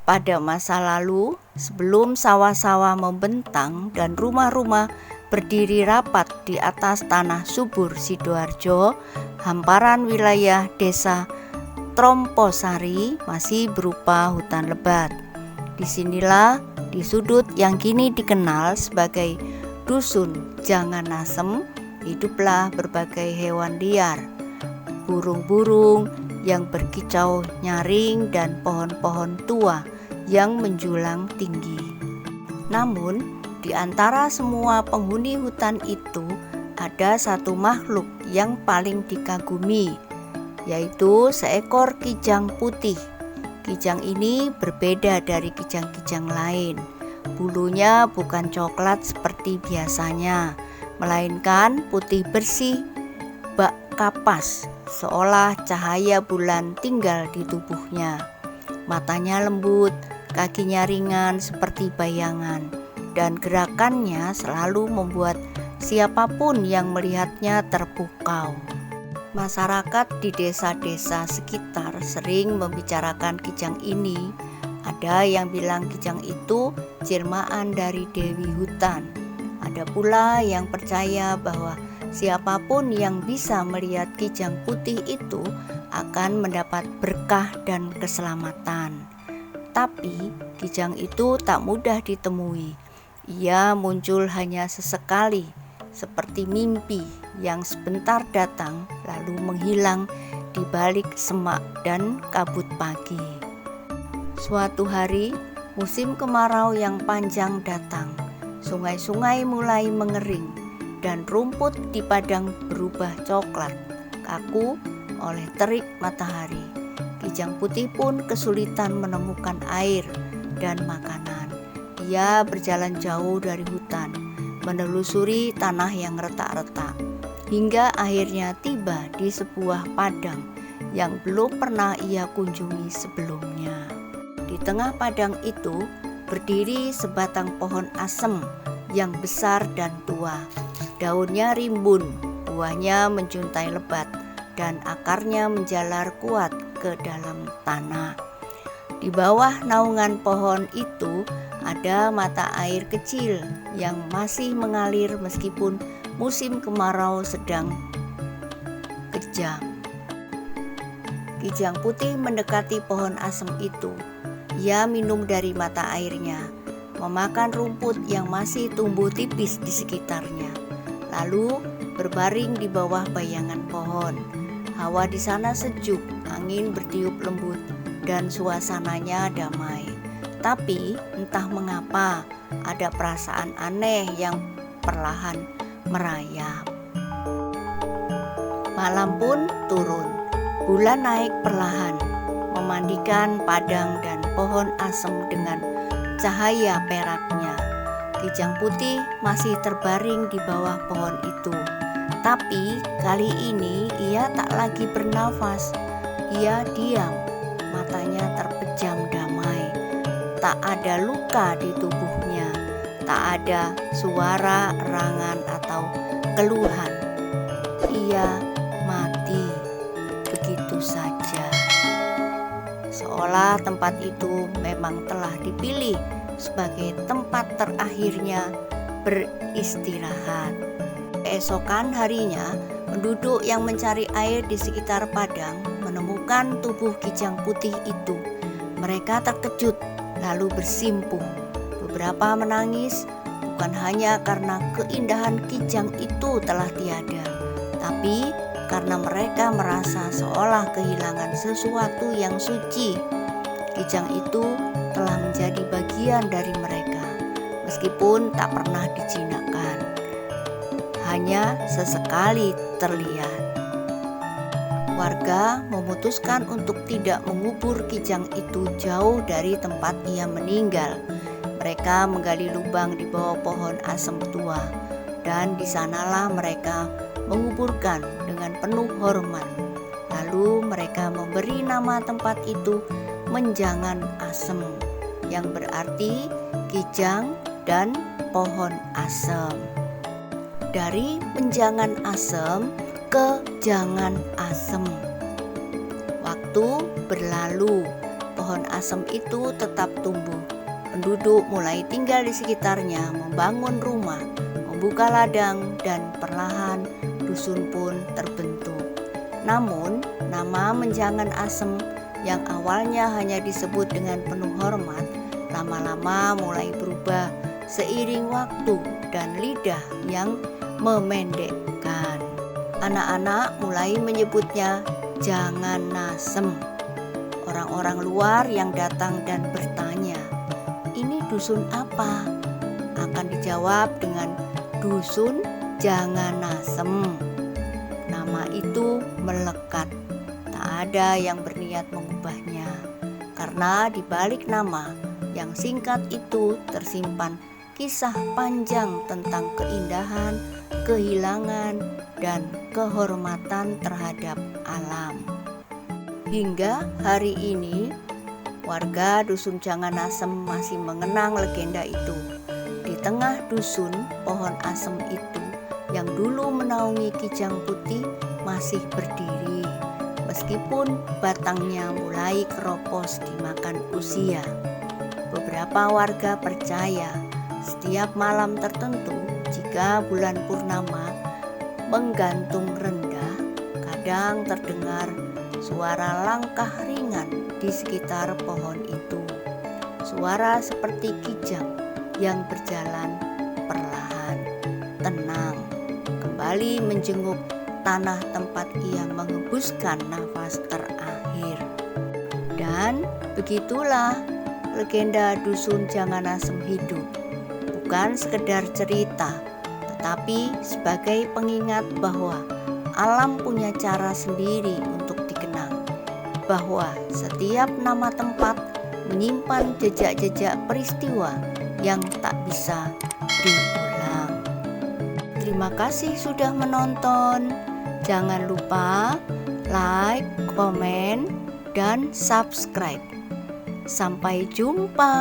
Pada masa lalu, sebelum sawah-sawah membentang dan rumah-rumah berdiri rapat di atas tanah subur Sidoarjo, hamparan wilayah desa Tromposari masih berupa hutan lebat. Disinilah, di sudut yang kini dikenal sebagai Dusun Janganasem, hiduplah berbagai hewan liar, burung-burung yang berkicau nyaring dan pohon-pohon tua yang menjulang tinggi. Namun, di antara semua penghuni hutan itu ada satu makhluk yang paling dikagumi, yaitu seekor kijang putih. Kijang ini berbeda dari kijang-kijang lain. Bulunya bukan coklat seperti biasanya, melainkan putih bersih, bak kapas, seolah cahaya bulan tinggal di tubuhnya. Matanya lembut, kakinya ringan seperti bayangan, dan gerakannya selalu membuat siapapun yang melihatnya terpukau. Masyarakat di desa-desa sekitar sering membicarakan kijang ini. Ada yang bilang kijang itu jelmaan dari Dewi Hutan. Ada pula yang percaya bahwa siapapun yang bisa melihat kijang putih itu akan mendapat berkah dan keselamatan. Tapi kijang itu tak mudah ditemui. Ia muncul hanya sesekali, seperti mimpi yang sebentar datang lalu menghilang di balik semak dan kabut pagi. Suatu hari, musim kemarau yang panjang datang. Sungai-sungai mulai mengering dan rumput di padang berubah coklat, kaku oleh terik matahari. Kijang putih pun kesulitan menemukan air dan makanan. Ia berjalan jauh dari hutan, menelusuri tanah yang retak-retak, hingga akhirnya tiba di sebuah padang yang belum pernah ia kunjungi sebelumnya. Di tengah padang itu berdiri sebatang pohon asem yang besar dan tua. Daunnya rimbun, buahnya menjuntai lebat, dan akarnya menjalar kuat ke dalam tanah. Di bawah naungan pohon itu ada mata air kecil yang masih mengalir meskipun musim kemarau sedang kejam. Kijang putih mendekati pohon asem itu. Ia minum dari mata airnya, memakan rumput yang masih tumbuh tipis di sekitarnya, lalu berbaring di bawah bayangan pohon. Hawa di sana sejuk, angin bertiup lembut, dan suasananya damai. Tapi entah mengapa ada perasaan aneh yang perlahan merayap. Malam pun turun, bulan naik perlahan, memandikan padang dan pohon asem dengan cahaya peraknya. Kijang putih masih terbaring di bawah pohon itu. Tapi kali ini ia tak lagi bernafas. Ia diam, matanya terpejam damai. Tak ada luka di tubuhnya, tak ada suara erangan atau keluhan. Ia mati begitu saja. Seolah tempat itu memang telah dipilih sebagai tempat terakhirnya beristirahat. Keesokan harinya, penduduk yang mencari air di sekitar padang menemukan tubuh kijang putih itu. Mereka terkejut lalu bersimpung. Beberapa menangis, bukan hanya karena keindahan kijang itu telah tiada, tapi karena mereka merasa seolah kehilangan sesuatu yang suci. Kijang itu telah menjadi bagian dari mereka, meskipun tak pernah dijinakkan, hanya sesekali terlihat. Warga memutuskan untuk tidak mengubur kijang itu jauh dari tempat ia meninggal. Mereka menggali lubang di bawah pohon asem tua, dan di sanalah mereka menguburkan dengan penuh hormat. Lalu mereka memberi nama tempat itu Menjangan Asem, yang berarti kijang dan pohon asem. Dari Menjangan Asem ke Jangan Asem. Waktu berlalu pohon asem itu tetap tumbuh. Penduduk mulai tinggal di sekitarnya, membangun rumah, membuka ladang, dan perlahan dusun pun terbentuk. Namun, nama menjangan asem yang awalnya hanya disebut dengan penuh hormat, lama-lama mulai berubah seiring waktu dan lidah yang memendekkan. Anak-anak mulai menyebutnya jangan nasem. Orang-orang luar yang datang dan bertanya, "Ini dusun apa?" akan dijawab dengan dusun jangan nasem. Nama itu melekat. Tak ada yang berniat mengubahnya, karena di balik nama yang singkat itu tersimpan kisah panjang tentang keindahan, kehilangan, dan kehormatan terhadap alam. Hingga hari ini, warga dusun Jangan Asem masih mengenang legenda itu. Di tengah dusun, pohon asem itu yang dulu menaungi Kijang Putih masih berdiri, meskipun batangnya mulai keropos dimakan usia. Beberapa warga percaya setiap malam tertentu, jika bulan purnama menggantung rendah, kadang terdengar suara langkah ringan di sekitar pohon itu. Suara seperti kijang yang berjalan perlahan, tenang, kembali menjenguk tanah tempat ia mengembuskan nafas terakhir. Dan begitulah legenda dusun Jangan Asem hidup. Bukan sekedar cerita, tetapi sebagai pengingat bahwa alam punya cara sendiri untuk dikenang, bahwa setiap nama tempat menyimpan jejak-jejak peristiwa yang tak bisa diulang. Terima kasih sudah menonton. Jangan lupa like, komen, dan subscribe. Sampai jumpa.